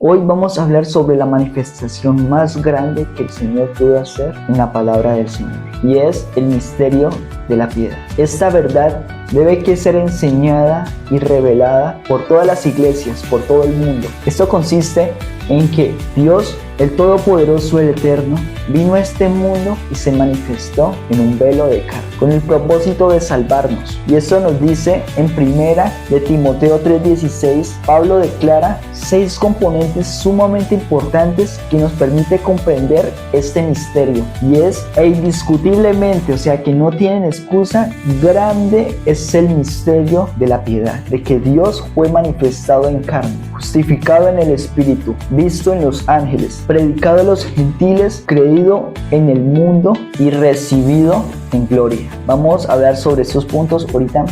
Hoy vamos a hablar sobre la manifestación más grande que el Señor pudo hacer en la palabra del Señor, y es el misterio de la piedad. Esta verdad debe que ser enseñada y revelada por todas las iglesias, por todo el mundo. Esto consiste en que Dios, el Todopoderoso, el Eterno, vino a este mundo y se manifestó en un velo de carne, con el propósito de salvarnos. Y esto nos dice en primera de Timoteo 3:16, Pablo declara 6 componentes sumamente importantes que nos permite comprender este misterio. Y es indiscutiblemente, o sea que no tienen excusa, grande es el misterio de la piedad, de que Dios fue manifestado en carne, justificado en el Espíritu, visto en los ángeles, predicado a los gentiles, creído en el mundo y recibido en gloria. Vamos a hablar sobre estos puntos ahorita,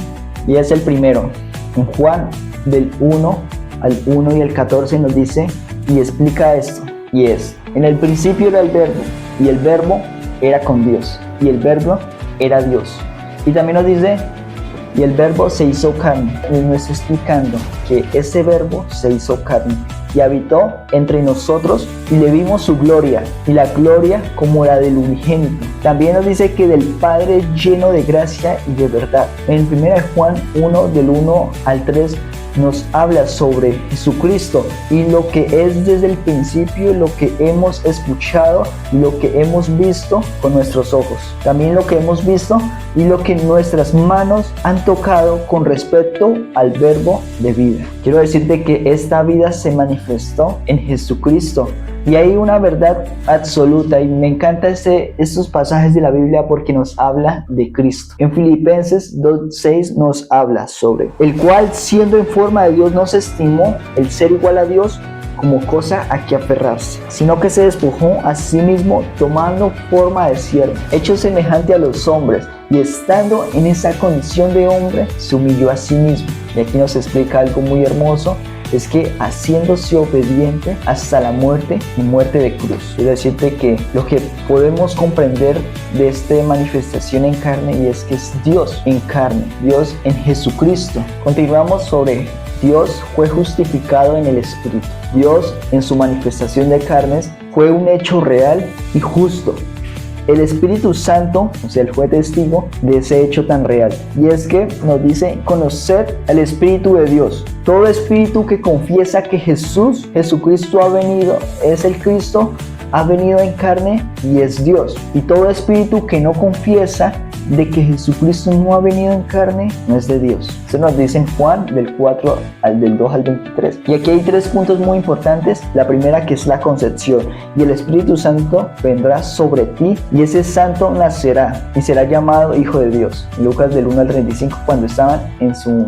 y es el primero. En Juan del 1 al 1 y el 14 nos dice y explica esto, y es: en el principio era el verbo, y el verbo era con Dios, y el verbo era Dios. Y también nos dice: y el verbo se hizo carne. Y nos está explicando que ese verbo se hizo carne y habitó entre nosotros, y le vimos su gloria, y la gloria como la del unigénito. También nos dice que del Padre, lleno de gracia y de verdad. En 1 Juan 1 del 1 al 3 nos habla sobre Jesucristo y lo que es desde el principio, lo que hemos escuchado y lo que hemos visto con nuestros ojos. También lo que hemos visto y lo que nuestras manos han tocado con respecto al verbo de vida. Quiero decirte que esta vida se manifestó en Jesucristo. Y hay una verdad absoluta, y me encantan estos pasajes de la Biblia porque nos habla de Cristo. En Filipenses 2:6 nos habla sobre el cual, siendo en forma de Dios, no se estimó el ser igual a Dios como cosa a que aferrarse, sino que se despojó a sí mismo, tomando forma de siervo, hecho semejante a los hombres, y estando en esa condición de hombre, se humilló a sí mismo. Y aquí nos explica algo muy hermoso, es que haciéndose obediente hasta la muerte y muerte de cruz. Quiero decirte que lo que podemos comprender de esta manifestación en carne, y es que es Dios en carne, Dios en Jesucristo. Continuamos sobre Dios fue justificado en el Espíritu. Dios en su manifestación de carnes fue un hecho real y justo. El Espíritu Santo, o sea, él fue testigo de ese hecho tan real. Y es que nos dice: conocer el Espíritu de Dios. Todo espíritu que confiesa que Jesucristo ha venido, es el Cristo, ha venido en carne y es Dios. Y todo espíritu que no confiesa de que Jesucristo no ha venido en carne, no es de Dios. Eso nos dice en Juan del 4 del 2 al 23. Y aquí hay 3 puntos muy importantes. La primera, que es la concepción. Y el Espíritu Santo vendrá sobre ti, y ese santo nacerá y será llamado Hijo de Dios. Lucas del 1 al 35, cuando estaban en su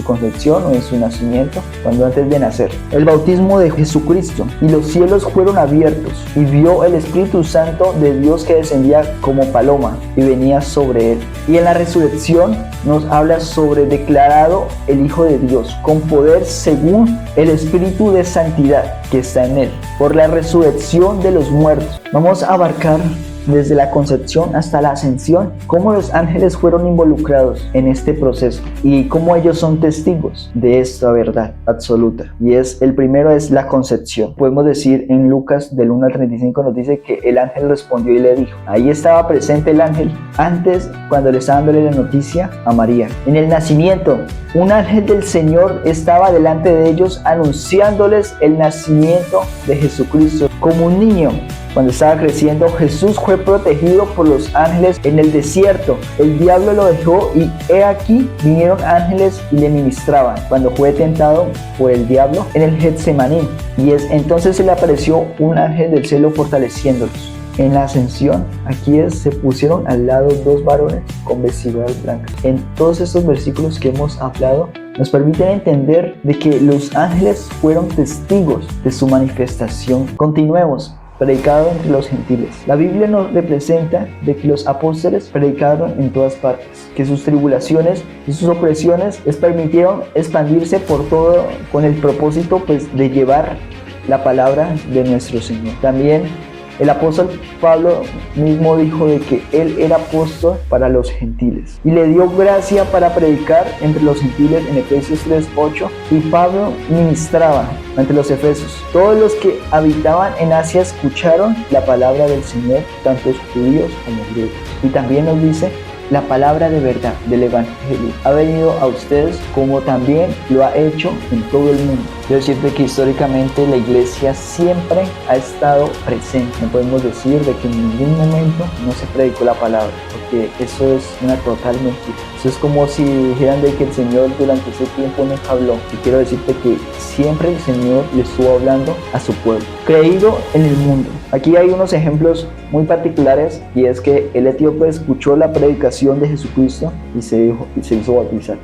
concepción o en su nacimiento, cuando antes de nacer. El bautismo de Jesucristo, y los cielos fueron abiertos, y vio el Espíritu Santo de Dios que descendía como paloma y venía sobre él. Y en la resurrección nos habla sobre declarado el Hijo de Dios con poder según el Espíritu de santidad que está en él, por la resurrección de los muertos. Vamos a abarcar desde la concepción hasta la ascensión, cómo los ángeles fueron involucrados en este proceso y cómo ellos son testigos de esta verdad absoluta. Y el primero es la concepción. Podemos decir en Lucas del 1 al 35 nos dice que el ángel respondió y le dijo, ahí estaba presente el ángel antes, cuando le estaba dándole la noticia a María. En el nacimiento, un ángel del Señor estaba delante de ellos anunciándoles el nacimiento de Jesucristo como un niño. Cuando estaba creciendo, Jesús fue protegido por los ángeles en el desierto. El diablo lo dejó, y he aquí vinieron ángeles y le ministraban cuando fue tentado por el diablo en el Getsemaní. Y entonces se le apareció un ángel del cielo fortaleciéndolos. En la ascensión, aquí se pusieron al lado 2 varones con vestiduras blancas. En todos estos versículos que hemos hablado, nos permiten entender de que los ángeles fueron testigos de su manifestación. Continuemos. Predicado entre los gentiles. La Biblia nos representa de que los apóstoles predicaron en todas partes, que sus tribulaciones y sus opresiones les permitieron expandirse por todo con el propósito de llevar la palabra de nuestro Señor. También El apóstol Pablo mismo dijo de que él era apóstol para los gentiles y le dio gracia para predicar entre los gentiles en Efesios 3:8, y Pablo ministraba ante los efesios. Todos los que habitaban en Asia escucharon la palabra del Señor, tanto judíos como griegos. Y también nos dice: la palabra de verdad del Evangelio ha venido a ustedes, como también lo ha hecho en todo el mundo. Quiero decirte que históricamente la iglesia siempre ha estado presente. No podemos decir de que en ningún momento no se predicó la palabra, porque eso es una total mentira. Eso es como si dijeran de que el Señor durante ese tiempo no habló. Y quiero decirte que siempre el Señor le estuvo hablando a su pueblo. Creído en el mundo. Aquí hay unos ejemplos muy particulares, y es que el etíope escuchó la predicación de Jesucristo y se hizo bautizar.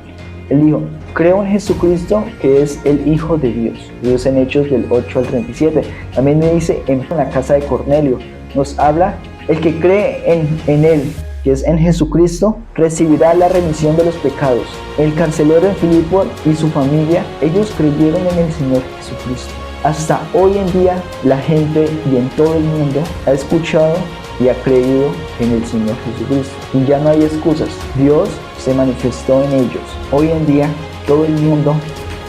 Él dijo: creo en Jesucristo, que es el Hijo de Dios. Dios en Hechos del 8 al 37. También me dice en la casa de Cornelio, nos habla: el que cree en Él, que es en Jesucristo, recibirá la remisión de los pecados. El carcelero en Filipo y su familia, ellos creyeron en el Señor Jesucristo. Hasta hoy en día la gente y en todo el mundo ha escuchado y ha creído en el Señor Jesucristo. Y ya no hay excusas. Dios se manifestó en ellos. Hoy en día todo el mundo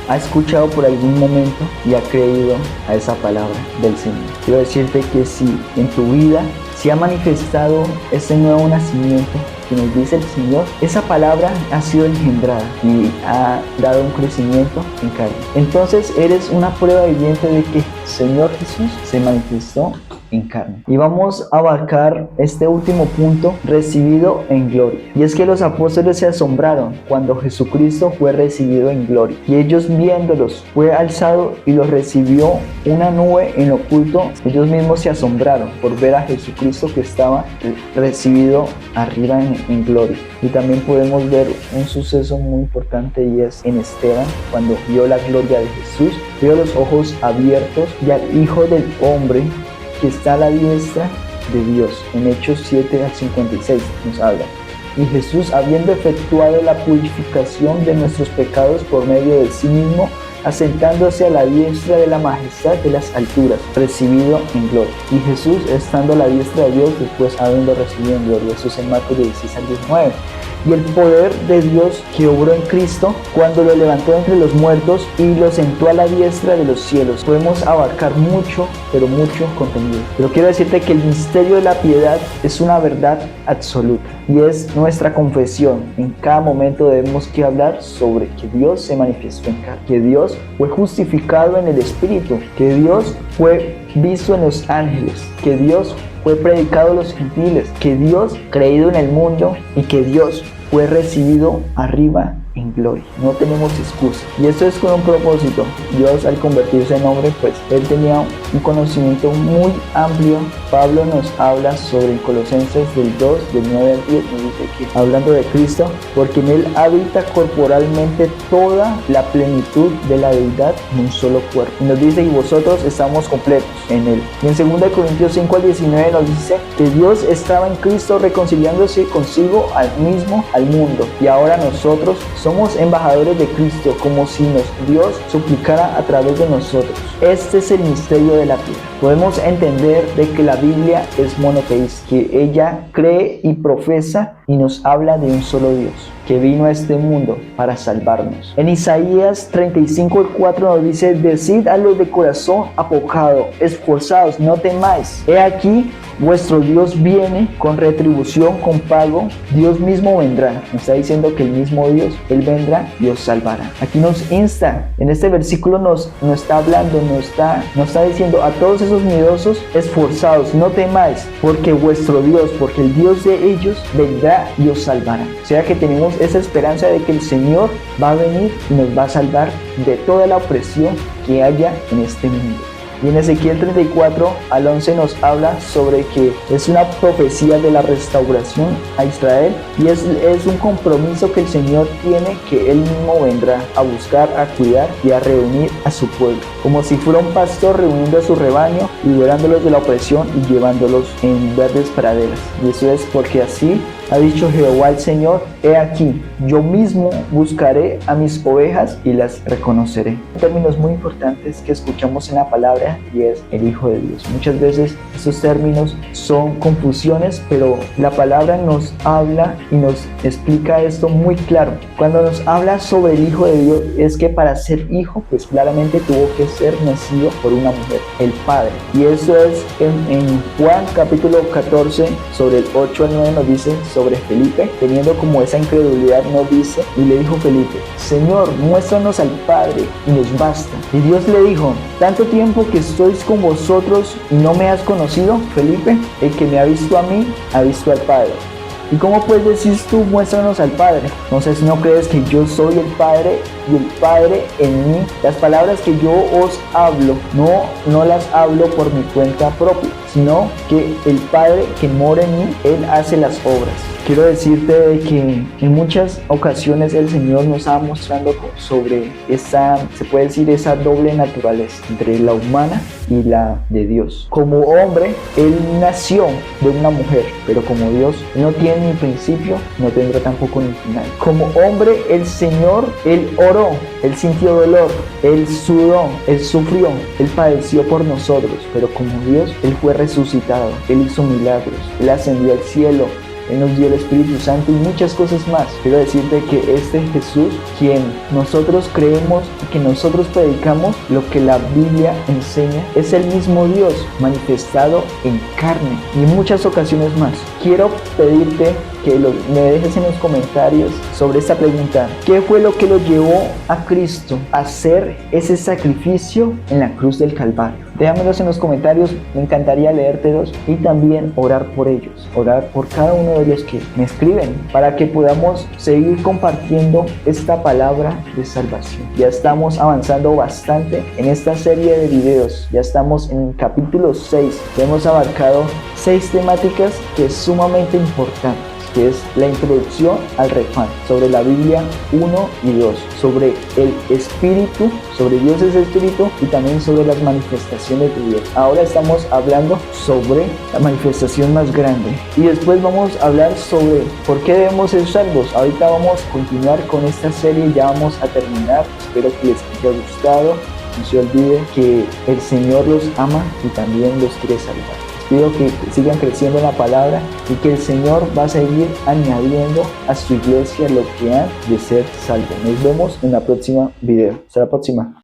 ha escuchado por algún momento y ha creído a esa palabra del Señor. Quiero decirte que si en tu vida se ha manifestado ese nuevo nacimiento que nos dice el Señor, esa palabra ha sido engendrada y ha dado un crecimiento en carne. Entonces eres una prueba viviente de que el Señor Jesús se manifestó en carne. Y vamos a abarcar este último punto: recibido en gloria. Y es que los apóstoles se asombraron cuando Jesucristo fue recibido en gloria, y ellos viéndolos fue alzado y los recibió una nube en oculto. Ellos mismos se asombraron por ver a Jesucristo que estaba recibido arriba en gloria. Y también podemos ver un suceso muy importante, y es en Esteban, cuando vio la gloria de Jesús, vio los ojos abiertos y al Hijo del Hombre que está a la diestra de Dios. En Hechos 7 al 56 nos habla: y Jesús, habiendo efectuado la purificación de nuestros pecados por medio de sí mismo, asentándose a la diestra de la majestad de las alturas, recibido en gloria. Y Jesús, estando a la diestra de Dios, después habiendo recibido en gloria. Eso es en Marcos 16 al 19. Y el poder de Dios que obró en Cristo cuando lo levantó entre los muertos y lo sentó a la diestra de los cielos. Podemos abarcar mucho, pero mucho contenido. Pero quiero decirte que el misterio de la piedad es una verdad absoluta, y es nuestra confesión. En cada momento debemos que hablar sobre que Dios se manifestó en carne, que Dios fue justificado en el Espíritu, que Dios fue visto en los ángeles, que Dios fue predicado a los gentiles, que Dios creído en el mundo, y que Dios fue recibido arriba en gloria. No tenemos excusa. Y esto es con un propósito. Dios, al convertirse en hombre, pues él tenía un conocimiento muy amplio. Pablo nos habla sobre Colosenses del 2, del 9 al 10, nos dice que, hablando de Cristo, porque en él habita corporalmente toda la plenitud de la deidad en un solo cuerpo. Y nos dice: y vosotros estamos completos en él. Y en 2 Corintios 5 al 19 nos dice que Dios estaba en Cristo reconciliándose consigo al mundo, y ahora nosotros somos embajadores de Cristo, como si Dios suplicara a través de nosotros. Este es el misterio de la piedad. Podemos entender de que la Biblia es monoteísta, que ella cree y profesa y nos habla de un solo Dios, que vino a este mundo para salvarnos. En Isaías 35:4 nos dice: decid a los de corazón apocado, esforzados, no temáis. He aquí, vuestro Dios viene con retribución, con pago. Dios mismo vendrá. Nos está diciendo que el mismo Dios, Él vendrá y os salvará. Aquí nos insta, en este versículo nos está hablando, nos está diciendo a todos esos miedosos: esforzados, no temáis, porque vuestro Dios, porque el Dios de ellos vendrá y os salvará. O sea que tenemos esa esperanza de que el Señor va a venir y nos va a salvar de toda la opresión que haya en este mundo. Y en Ezequiel 34 al 11 nos habla sobre que es una profecía de la restauración a Israel, y es un compromiso que el Señor tiene, que Él mismo vendrá a buscar, a cuidar y a reunir a su pueblo. como si fuera un pastor reuniendo a su rebaño, liberándolos de la opresión y llevándolos en verdes praderas. Y eso es porque así ha dicho Jehová el Señor: he aquí, yo mismo buscaré a mis ovejas y las reconoceré. Términos muy importantes que escuchamos en la palabra, y es el Hijo de Dios. Muchas veces estos términos son confusiones, pero la palabra nos habla y nos explica esto muy claro. Cuando nos habla sobre el Hijo de Dios, es que para ser hijo, pues claramente tuvo que ser nacido por una mujer, el Padre. Y eso es en Juan capítulo 14, sobre el 8 al 9 nos dice sobre Felipe, teniendo como esa incredulidad, nos dice, y le dijo Felipe: Señor, muéstranos al Padre y nos basta. Y Dios le dijo: tanto tiempo que estoy con vosotros y no me has conocido, Felipe, el que me ha visto a mí, ha visto al Padre. ¿Y cómo pues decís tú: muéstranos al Padre? Entonces, ¿no crees que yo soy el Padre y el Padre en mí? Las palabras que yo os hablo, no las hablo por mi cuenta propia, sino que el Padre que mora en mí, Él hace las obras. Quiero decirte de que en muchas ocasiones el Señor nos ha mostrando sobre esa, se puede decir, esa doble naturaleza entre la humana y la de Dios. Como hombre, Él nació de una mujer, pero como Dios no tiene ni principio, no tendrá tampoco ni final. Como hombre, el Señor, Él oró, Él sintió dolor, Él sudó, Él sufrió, Él padeció por nosotros, pero como Dios, Él fue resucitado, Él hizo milagros, Él ascendió al cielo, Él nos dio el Espíritu Santo y muchas cosas más. Quiero decirte que este Jesús, quien nosotros creemos y que nosotros predicamos, lo que la Biblia enseña, es el mismo Dios manifestado en carne y en muchas ocasiones más. Quiero pedirte que me dejes en los comentarios sobre esta pregunta: ¿qué fue lo que lo llevó a Cristo a hacer ese sacrificio en la cruz del Calvario? Déjamelos en los comentarios, me encantaría leértelos y también orar por ellos, orar por cada uno de los que me escriben, para que podamos seguir compartiendo esta palabra de salvación. Ya estamos avanzando bastante en esta serie de videos, ya estamos en el capítulo 6, ya hemos abarcado 6 temáticas que es sumamente importante, que es la introducción al refrán, sobre la Biblia 1 y 2, sobre el Espíritu, sobre Dios es Espíritu, y también sobre las manifestaciones de Dios. Ahora estamos hablando sobre la manifestación más grande, y después vamos a hablar sobre por qué debemos ser salvos. Ahorita vamos a continuar con esta serie, ya vamos a terminar. Espero que les haya gustado. No se olvide que el Señor los ama y también los quiere salvar. Pido que sigan creciendo en la palabra y que el Señor va a seguir añadiendo a su iglesia lo que han de ser salvo. Nos vemos en la próxima video. Hasta la próxima.